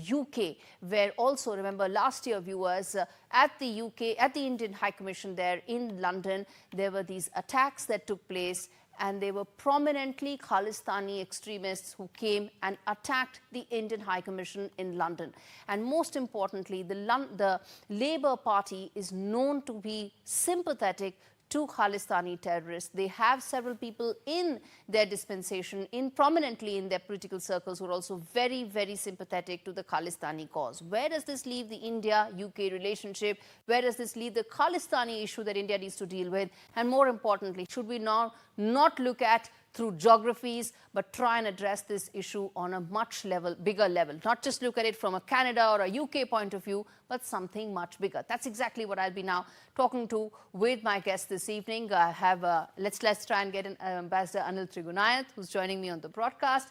UK, where also, remember last year, viewers, at the Indian High Commission there in London, there were these attacks that took place, and they were prominently Khalistani extremists who came and attacked the Indian High Commission in London. And most importantly, the Labour Party is known to be sympathetic to Khalistani terrorists. They have several people in their dispensation, prominently in their political circles, who are also very, very sympathetic to the Khalistani cause. Where does this leave the India-UK relationship? Where does this leave the Khalistani issue that India needs to deal with? And more importantly, should we now not look at through geographies, but try and address this issue on a much bigger level? Not just look at it from a Canada or a UK point of view, but something much bigger. That's exactly what I'll be now talking to with my guest this evening. I have, let's try and get Ambassador Anil Trigunayat, who's joining me on the broadcast,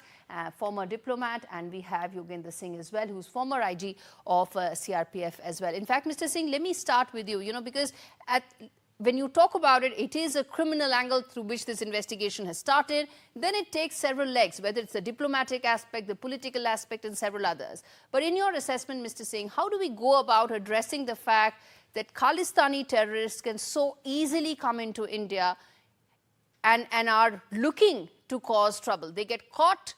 former diplomat, and we have Yogendra Singh as well, who's former IG of CRPF as well. In fact, Mr. Singh, let me start with you, because when you talk about it, it is a criminal angle through which this investigation has started. Then it takes several legs, whether it's the diplomatic aspect, the political aspect, and several others. But in your assessment, Mr. Singh, how do we go about addressing the fact that Khalistani terrorists can so easily come into India and are looking to cause trouble? They get caught,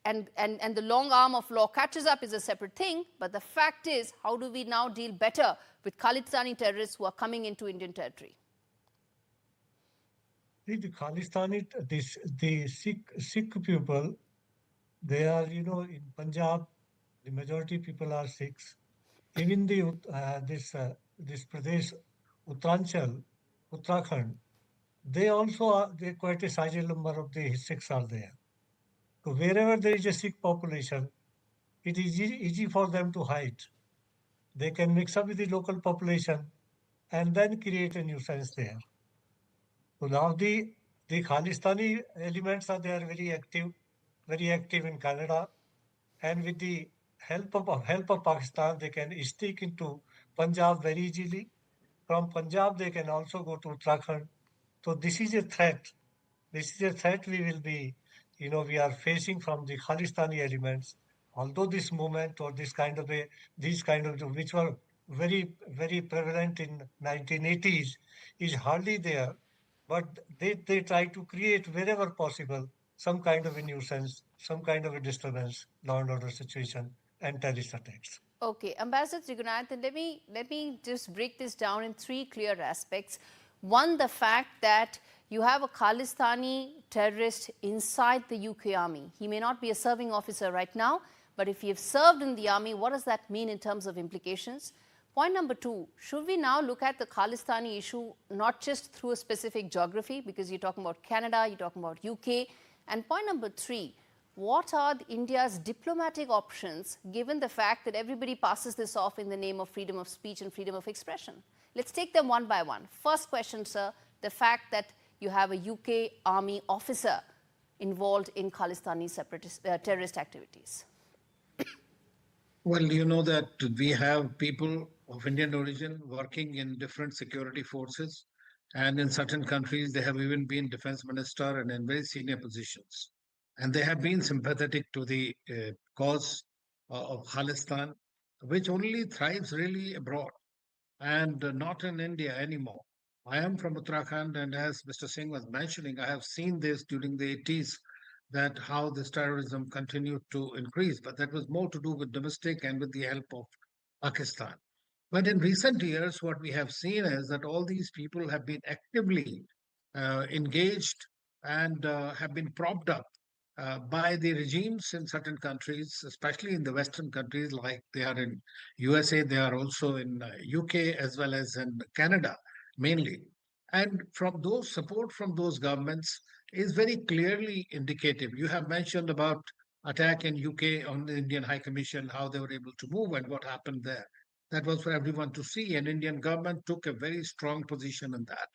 and the long arm of law catches up is a separate thing. But the fact is, how do we now deal better with Khalistani terrorists who are coming into Indian territory? The Khalistani, the Sikh people, they are, in Punjab, the majority people are Sikhs. Even this Pradesh, Uttarakhand, they also are, they quite a sizable number of the Sikhs are there. So wherever there is a Sikh population, it is easy for them to hide. They can mix up with the local population and then create a nuisance there. So now the Khalistani elements are there very active in Canada, and with the help of Pakistan, they can stick into Punjab very easily. From Punjab, they can also go to Uttarakhand. So this is a threat. This is a threat we will be, we are facing from the Khalistani elements. Although this movement or these kind of which were very, very prevalent in 1980s is hardly there, but they try to create wherever possible some kind of a nuisance, some kind of a disturbance, law and order situation, and terrorist attacks. Okay, Ambassador Trigunayat, let me just break this down in three clear aspects. One, the fact that you have a Khalistani terrorist inside the UK army. He may not be a serving officer right now, but if he has served in the army, what does that mean in terms of implications? Point number two, should we now look at the Khalistani issue not just through a specific geography, because you're talking about Canada, you're talking about UK, and point number three, what are India's diplomatic options given the fact that everybody passes this off in the name of freedom of speech and freedom of expression? Let's take them one by one. First question, sir, the fact that you have a UK army officer involved in Khalistani terrorist activities. Well, you know that we have people of Indian origin working in different security forces, and in certain countries they have even been defense minister and in very senior positions, and they have been sympathetic to the cause of Khalistan, which only thrives really abroad and not in India anymore. I am from Uttarakhand, and as Mr. Singh was mentioning, I have seen this during the 80s, that how this terrorism continued to increase, but that was more to do with domestic and with the help of Pakistan. But in recent years, what we have seen is that all these people have been actively engaged and have been propped up by the regimes in certain countries, especially in the Western countries, like they are in USA, they are also in UK as well as in Canada, mainly. And from those support from those governments is very clearly indicative. You have mentioned about attack in UK on the Indian High Commission, how they were able to move and what happened there. That was for everyone to see, and Indian government took a very strong position in that.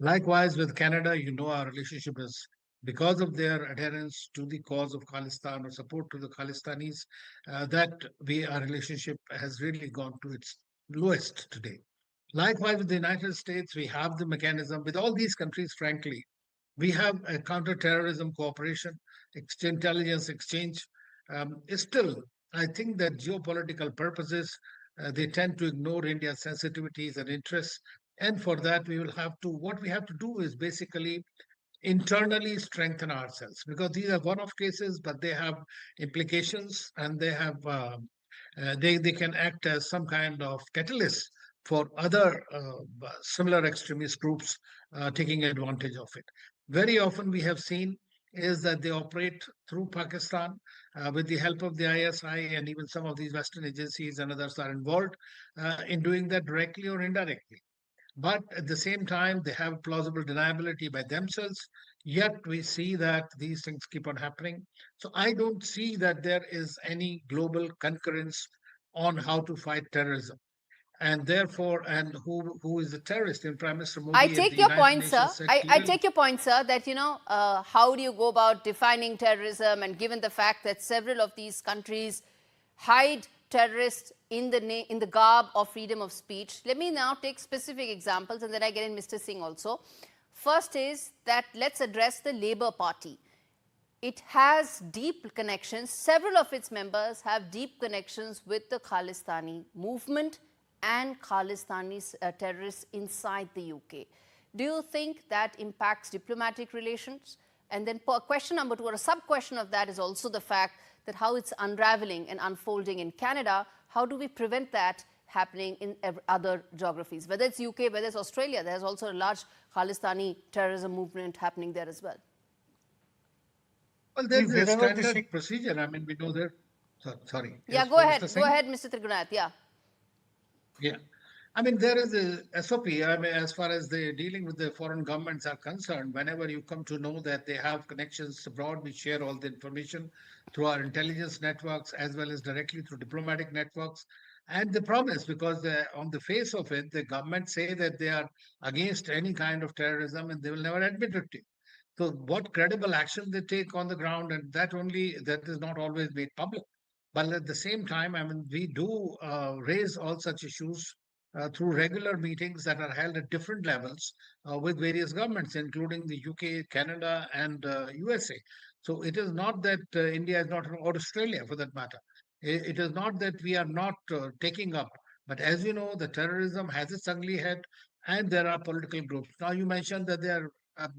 Likewise, with Canada, our relationship is because of their adherence to the cause of Khalistan or support to the Khalistanis, that our relationship has really gone to its lowest today. Likewise, with the United States, we have the mechanism. With all these countries, frankly, we have a counter-terrorism cooperation, intelligence exchange is still I think that geopolitical purposes, they tend to ignore India's sensitivities and interests. And for that, what we have to do is basically internally strengthen ourselves, because these are one-off cases, but they have implications, and they can act as some kind of catalyst for other similar extremist groups taking advantage of it. Very often we have seen is that they operate through Pakistan with the help of the ISI, and even some of these Western agencies and others are involved in doing that directly or indirectly. But at the same time, they have plausible deniability by themselves. Yet we see that these things keep on happening. So I don't see that there is any global concurrence on how to fight terrorism. And therefore, and who is the terrorist? And Prime Minister I Modi at the take your United point, sir. Nations said I clearly. take your point, sir, that, how do you go about defining terrorism? And given the fact that several of these countries hide terrorists in the garb of freedom of speech, let me now take specific examples, and then I get in Mr. Singh also. First is that let's address the Labour Party. It has deep connections. Several of its members have deep connections with the Khalistani movement and Khalistani terrorists inside the UK. Do you think that impacts diplomatic relations? And then question number two, or a sub-question of that, is also the fact that how it's unraveling and unfolding in Canada. How do we prevent that happening in other geographies? Whether it's UK, whether it's Australia, there's also a large Khalistani terrorism movement happening there as well. Well, See, there's a wherever the standard Sikh, procedure. I mean, we know that. Sorry. Yeah, Yes, go ahead. Mr. Go Singh? ahead, Mr. Trigunath. Yeah. Yeah. I mean, there is a SOP. I mean, as far as the dealing with the foreign governments are concerned, whenever you come to know that they have connections abroad, we share all the information through our intelligence networks as well as directly through diplomatic networks. And the promise, because on the face of it, the government say that they are against any kind of terrorism and they will never admit it to you. So what credible action they take on the ground, and that is not always made public. But at the same time, I mean, we do raise all such issues through regular meetings that are held at different levels with various governments, including the UK, Canada, and USA. So it is not that India is not, or Australia for that matter. It is not that we are not taking up. But as you know, the terrorism has its ugly head, and there are political groups. Now, you mentioned that there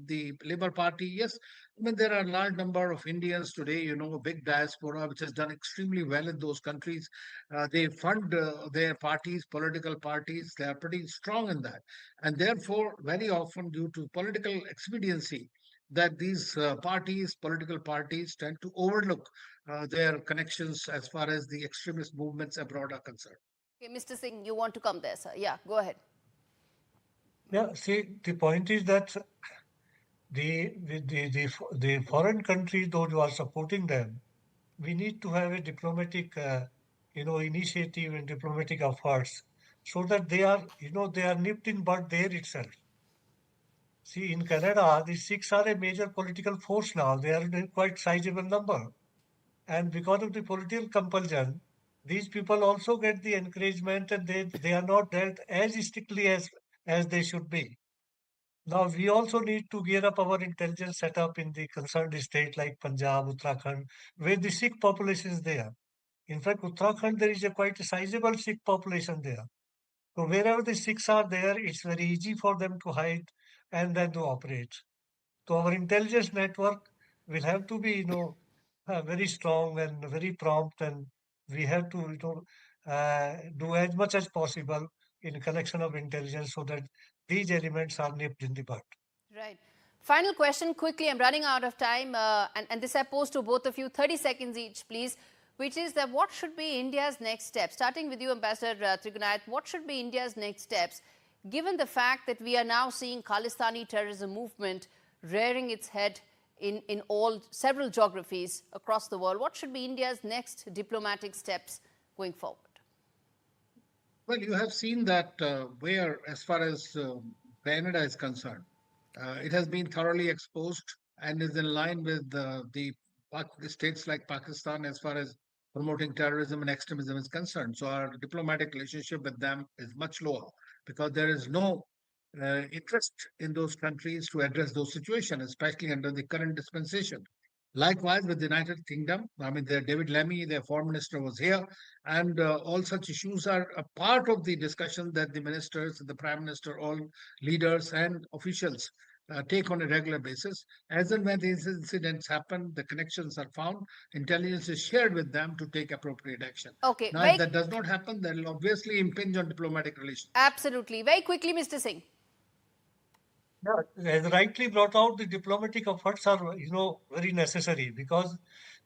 the Labour Party, yes, I mean, there are a large number of Indians today, a big diaspora, which has done extremely well in those countries. They fund their parties, political parties. They are pretty strong in that. And therefore, very often, due to political expediency, that these political parties, tend to overlook their connections as far as the extremist movements abroad are concerned. Okay, Mr. Singh, you want to come there, sir? Yeah, go ahead. yeah, see, the point is that the foreign countries, those who are supporting them, we need to have a diplomatic, initiative and diplomatic efforts so that they are nipped in bud there itself. See, in Canada, the Sikhs are a major political force now. They are in quite sizable number. And because of the political compulsion, these people also get the encouragement and they are not dealt as strictly as they should be. Now, we also need to gear up our intelligence setup in the concerned state like Punjab, Uttarakhand, where the Sikh population is there. In fact, Uttarakhand, there is a quite sizable Sikh population there. So wherever the Sikhs are there, it's very easy for them to hide and then to operate. So our intelligence network will have to be, very strong and very prompt, and we have to, do as much as possible in collection of intelligence so that these elements are nipped in the bud. Right. Final question quickly. I'm running out of time. And this I pose to both of you, 30 seconds each, please, which is that what should be India's next step? Starting with you, Ambassador Trigunath, what should be India's next steps, given the fact that we are now seeing Khalistani terrorism movement rearing its head in several geographies across the world? What should be India's next diplomatic steps going forward? Well, you have seen that where, as far as Canada is concerned, it has been thoroughly exposed and is in line with the states like Pakistan as far as promoting terrorism and extremism is concerned. So our diplomatic relationship with them is much lower because there is no interest in those countries to address those situations, especially under the current dispensation. Likewise, with the United Kingdom, I mean, David Lammy, their foreign minister, was here, and all such issues are a part of the discussion that the ministers, the prime minister, all leaders and officials take on a regular basis. As and when these incidents happen, the connections are found, intelligence is shared with them to take appropriate action. Okay, Now, if that does not happen, that will obviously impinge on diplomatic relations. absolutely. Very quickly, Mr. Singh. Yeah, as rightly brought out, the diplomatic efforts are, very necessary because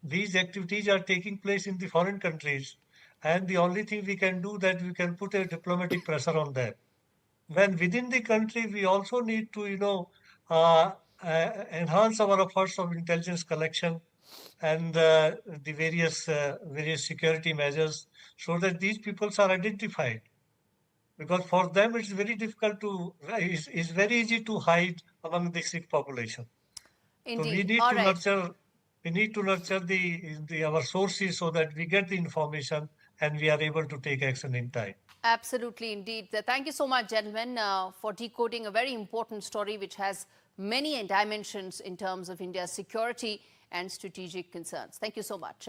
these activities are taking place in the foreign countries, and the only thing we can do that we can put a diplomatic pressure on them. When within the country, we also need to, enhance our efforts of intelligence collection and the various security measures so that these peoples are identified, because for them it's very difficult to it's very easy to hide among the Sikh population. So Indeed. All right. we need to nurture the our sources so that we get the information and we are able to take action in time. Absolutely, indeed. Thank you so much, gentlemen, for decoding a very important story which has many dimensions in terms of India's security and strategic concerns. Thank you so much.